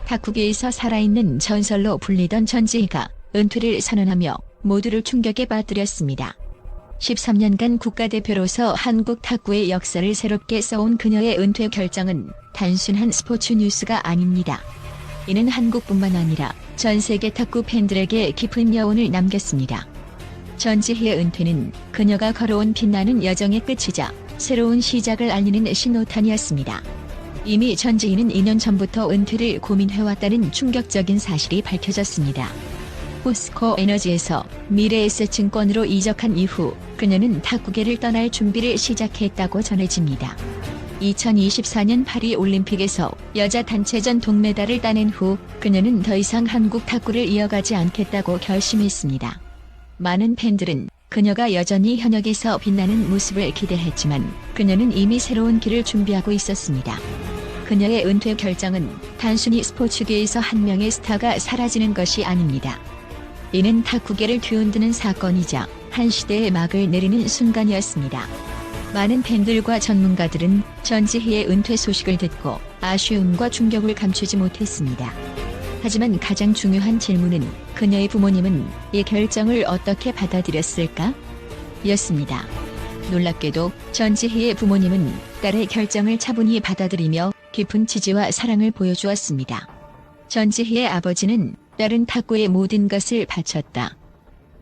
탁구계에서 살아있는 전설로 불리던 전지희가 은퇴를 선언하며 모두를 충격에 빠뜨렸습니다. 13년간 국가대표로서 한국 탁구의 역사를 새롭게 써온 그녀의 은퇴 결정은 단순한 스포츠 뉴스가 아닙니다. 이는 한국뿐만 아니라 전 세계 탁구 팬들에게 깊은 여운을 남겼습니다. 전지희의 은퇴는 그녀가 걸어온 빛나는 여정의 끝이자 새로운 시작을 알리는 신호탄이었습니다. 이미 전지희는 2년 전부터 은퇴를 고민해왔다는 충격적인 사실이 밝혀졌습니다. 포스코 에너지에서 미래에셋증권으로 이적한 이후 그녀는 탁구계를 떠날 준비를 시작했다고 전해집니다. 2024년 파리 올림픽에서 여자 단체전 동메달을 따낸 후 그녀는 더 이상 한국 탁구를 이어가지 않겠다고 결심했습니다. 많은 팬들은 그녀가 여전히 현역에서 빛나는 모습을 기대했지만 그녀는 이미 새로운 길을 준비하고 있었습니다. 그녀의 은퇴 결정은 단순히 스포츠계에서 한 명의 스타가 사라지는 것이 아닙니다. 이는 탁구계를 뒤흔드는 사건이자 한 시대의 막을 내리는 순간이었습니다. 많은 팬들과 전문가들은 전지희의 은퇴 소식을 듣고 아쉬움과 충격을 감추지 못했습니다. 하지만 가장 중요한 질문은 그녀의 부모님은 이 결정을 어떻게 받아들였을까? 였습니다. 놀랍게도 전지희의 부모님은 딸의 결정을 차분히 받아들이며 깊은 지지와 사랑을 보여주었습니다. 전지희의 아버지는 딸은 탁구의 모든 것을 바쳤다.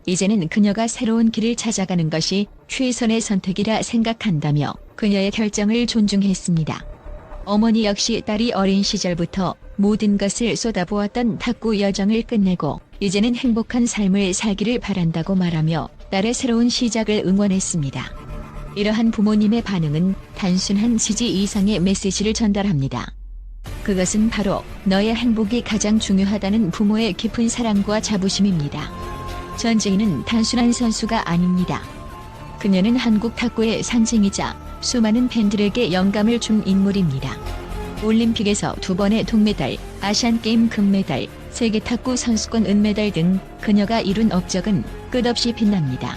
이제는 그녀가 새로운 길을 찾아가는 것이 최선의 선택이라 생각한다며 그녀의 결정을 존중했습니다. 어머니 역시 딸이 어린 시절부터 모든 것을 쏟아부었던 탁구 여정을 끝내고 이제는 행복한 삶을 살기를 바란다고 말하며 딸의 새로운 시작을 응원했습니다. 이러한 부모님의 반응은 단순한 지지 이상의 메시지를 전달합니다. 그것은 바로 너의 행복이 가장 중요하다는 부모의 깊은 사랑과 자부심입니다. 전지희는 단순한 선수가 아닙니다. 그녀는 한국 탁구의 상징이자 수많은 팬들에게 영감을 준 인물입니다. 올림픽에서 2번의 동메달, 아시안게임 금메달, 세계 탁구 선수권 은메달 등 그녀가 이룬 업적은 끝없이 빛납니다.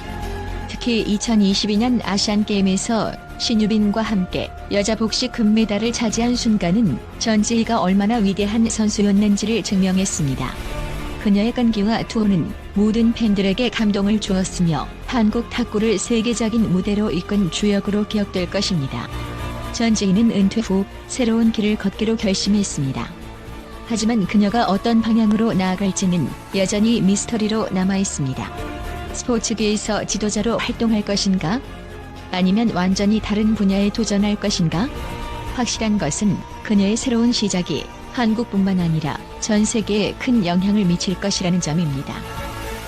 특히 2022년 아시안게임에서 신유빈과 함께 여자 복식 금메달을 차지한 순간은 전지희가 얼마나 위대한 선수였는지를 증명했습니다. 그녀의 끈기와 투혼은 모든 팬들에게 감동을 주었으며 한국 탁구를 세계적인 무대로 이끈 주역으로 기억될 것입니다. 전지희는 은퇴 후 새로운 길을 걷기로 결심했습니다. 하지만 그녀가 어떤 방향으로 나아갈지는 여전히 미스터리로 남아있습니다. 스포츠계에서 지도자로 활동할 것인가? 아니면 완전히 다른 분야에 도전할 것인가? 확실한 것은 그녀의 새로운 시작이 한국뿐만 아니라 전 세계에 큰 영향을 미칠 것이라는 점입니다.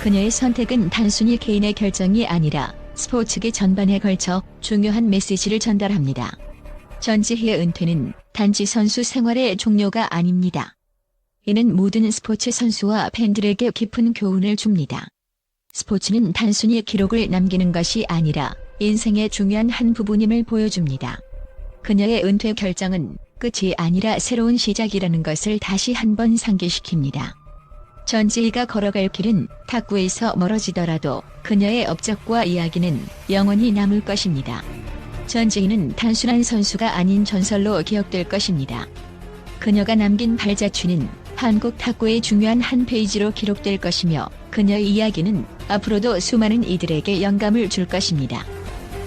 그녀의 선택은 단순히 개인의 결정이 아니라 스포츠계 전반에 걸쳐 중요한 메시지를 전달합니다. 전지희의 은퇴는 단지 선수 생활의 종료가 아닙니다. 이는 모든 스포츠 선수와 팬들에게 깊은 교훈을 줍니다. 스포츠는 단순히 기록을 남기는 것이 아니라 인생의 중요한 한 부분임을 보여줍니다. 그녀의 은퇴 결정은 끝이 아니라 새로운 시작이라는 것을 다시 한번 상기시킵니다. 전지희가 걸어갈 길은 탁구에서 멀어지더라도 그녀의 업적과 이야기는 영원히 남을 것입니다. 전지희는 단순한 선수가 아닌 전설로 기억될 것입니다. 그녀가 남긴 발자취는 한국 탁구의 중요한 한 페이지로 기록될 것이며 그녀의 이야기는 앞으로도 수많은 이들에게 영감을 줄 것입니다.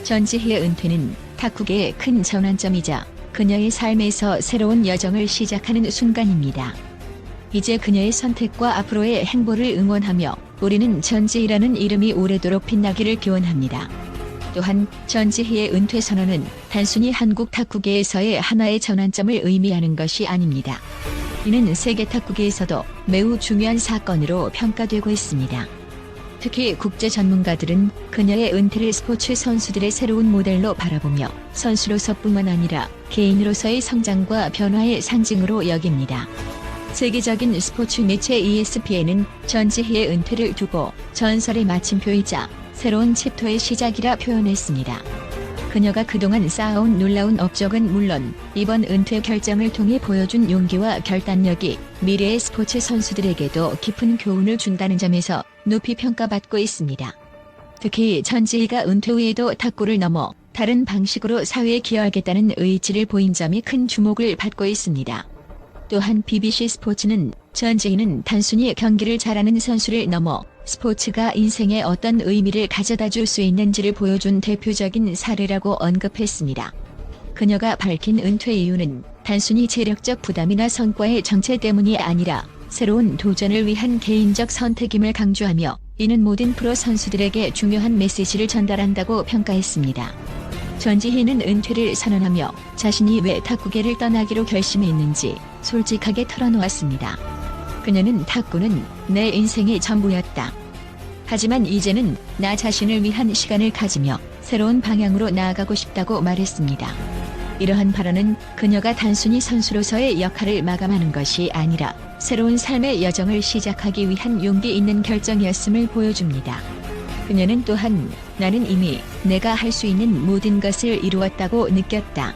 전지희의 은퇴는 탁구계의 큰 전환점이자 그녀의 삶에서 새로운 여정을 시작하는 순간입니다. 이제 그녀의 선택과 앞으로의 행보를 응원하며 우리는 전지희라는 이름이 오래도록 빛나기를 기원합니다. 또한 전지희의 은퇴 선언은 단순히 한국 탁구계에서의 하나의 전환점을 의미하는 것이 아닙니다. 이는 세계 탁구계에서도 매우 중요한 사건으로 평가되고 있습니다. 특히 국제 전문가들은 그녀의 은퇴를 스포츠 선수들의 새로운 모델로 바라보며 선수로서뿐만 아니라 개인으로서의 성장과 변화의 상징으로 여깁니다. 세계적인 스포츠 매체 ESPN은 전지희의 은퇴를 두고 전설의 마침표이자 새로운 챕터의 시작이라 표현했습니다. 그녀가 그동안 쌓아온 놀라운 업적은 물론 이번 은퇴 결정을 통해 보여준 용기와 결단력이 미래의 스포츠 선수들에게도 깊은 교훈을 준다는 점에서 높이 평가받고 있습니다. 특히 전지희가 은퇴 후에도 탁구를 넘어 다른 방식으로 사회에 기여하겠다는 의지를 보인 점이 큰 주목을 받고 있습니다. 또한 BBC 스포츠는 전지희는 단순히 경기를 잘하는 선수를 넘어 스포츠가 인생에 어떤 의미를 가져다 줄 수 있는지를 보여준 대표적인 사례라고 언급했습니다. 그녀가 밝힌 은퇴 이유는 단순히 체력적 부담이나 성과의 정체 때문이 아니라 새로운 도전을 위한 개인적 선택임을 강조하며 이는 모든 프로 선수들에게 중요한 메시지를 전달한다고 평가했습니다. 전지희는 은퇴를 선언하며 자신이 왜 탁구계를 떠나기로 결심했는지 솔직하게 털어놓았습니다. 그녀는 탁구는 내 인생의 전부였다. 하지만 이제는 나 자신을 위한 시간을 가지며 새로운 방향으로 나아가고 싶다고 말했습니다. 이러한 발언은 그녀가 단순히 선수로서의 역할을 마감하는 것이 아니라 새로운 삶의 여정을 시작하기 위한 용기 있는 결정이었음을 보여줍니다. 그녀는 또한 나는 이미 내가 할 수 있는 모든 것을 이루었다고 느꼈다.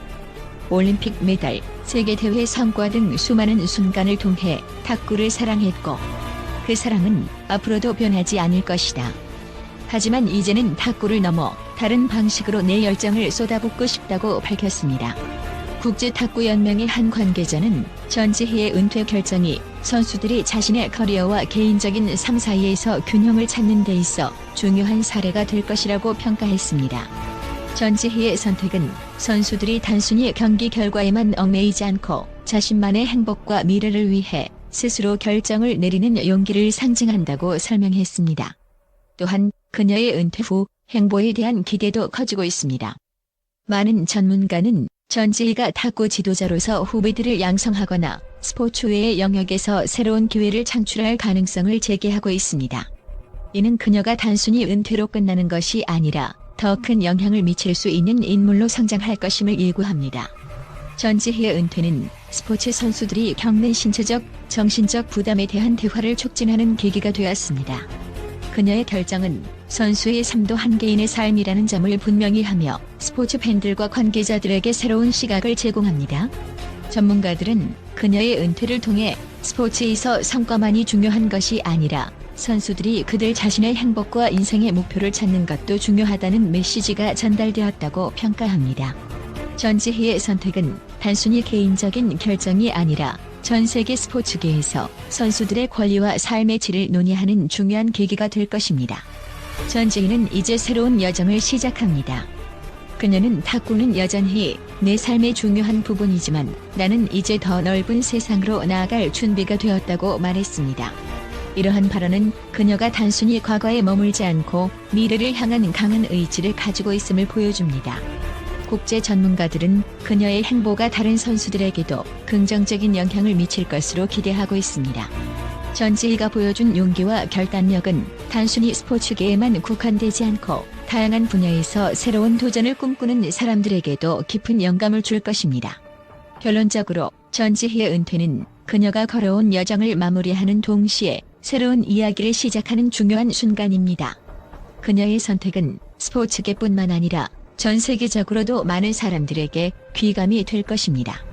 올림픽 메달, 세계대회 성과 등 수많은 순간을 통해 탁구를 사랑했고 그 사랑은 앞으로도 변하지 않을 것이다. 하지만 이제는 탁구를 넘어 다른 방식으로 내 열정을 쏟아붓고 싶다고 밝혔습니다. 국제탁구연맹의 한 관계자는 전지희의 은퇴 결정이 선수들이 자신의 커리어와 개인적인 삶 사이에서 균형을 찾는 데 있어 중요한 사례가 될 것이라고 평가했습니다. 전지희의 선택은 선수들이 단순히 경기 결과에만 얽매이지 않고 자신만의 행복과 미래를 위해 스스로 결정을 내리는 용기를 상징한다고 설명했습니다. 또한 그녀의 은퇴 후 행보에 대한 기대도 커지고 있습니다. 많은 전문가는 전지희가 탁구 지도자로서 후배들을 양성하거나 스포츠 외의 영역에서 새로운 기회를 창출할 가능성을 제기하고 있습니다. 이는 그녀가 단순히 은퇴로 끝나는 것이 아니라 더 큰 영향을 미칠 수 있는 인물로 성장할 것임을 예고합니다. 전지희의 은퇴는 스포츠 선수들이 겪는 신체적, 정신적 부담에 대한 대화를 촉진하는 계기가 되었습니다. 그녀의 결정은 선수의 삶도 한 개인의 삶이라는 점을 분명히 하며 스포츠 팬들과 관계자들에게 새로운 시각을 제공합니다. 전문가들은 그녀의 은퇴를 통해 스포츠에서 성과만이 중요한 것이 아니라 선수들이 그들 자신의 행복과 인생의 목표를 찾는 것도 중요하다는 메시지가 전달되었다고 평가합니다. 전지희의 선택은 단순히 개인적인 결정이 아니라 전 세계 스포츠계에서 선수들의 권리와 삶의 질을 논의하는 중요한 계기가 될 것입니다. 전지희는 이제 새로운 여정을 시작합니다. 그녀는 탁구는 여전히 내 삶의 중요한 부분이지만 나는 이제 더 넓은 세상으로 나아갈 준비가 되었다고 말했습니다. 이러한 발언은 그녀가 단순히 과거에 머물지 않고 미래를 향한 강한 의지를 가지고 있음을 보여줍니다. 국제 전문가들은 그녀의 행보가 다른 선수들에게도 긍정적인 영향을 미칠 것으로 기대하고 있습니다. 전지희가 보여준 용기와 결단력은 단순히 스포츠계에만 국한되지 않고 다양한 분야에서 새로운 도전을 꿈꾸는 사람들에게도 깊은 영감을 줄 것입니다. 결론적으로 전지희의 은퇴는 그녀가 걸어온 여정을 마무리하는 동시에 새로운 이야기를 시작하는 중요한 순간입니다. 그녀의 선택은 스포츠계뿐만 아니라 전 세계적으로도 많은 사람들에게 귀감이 될 것입니다.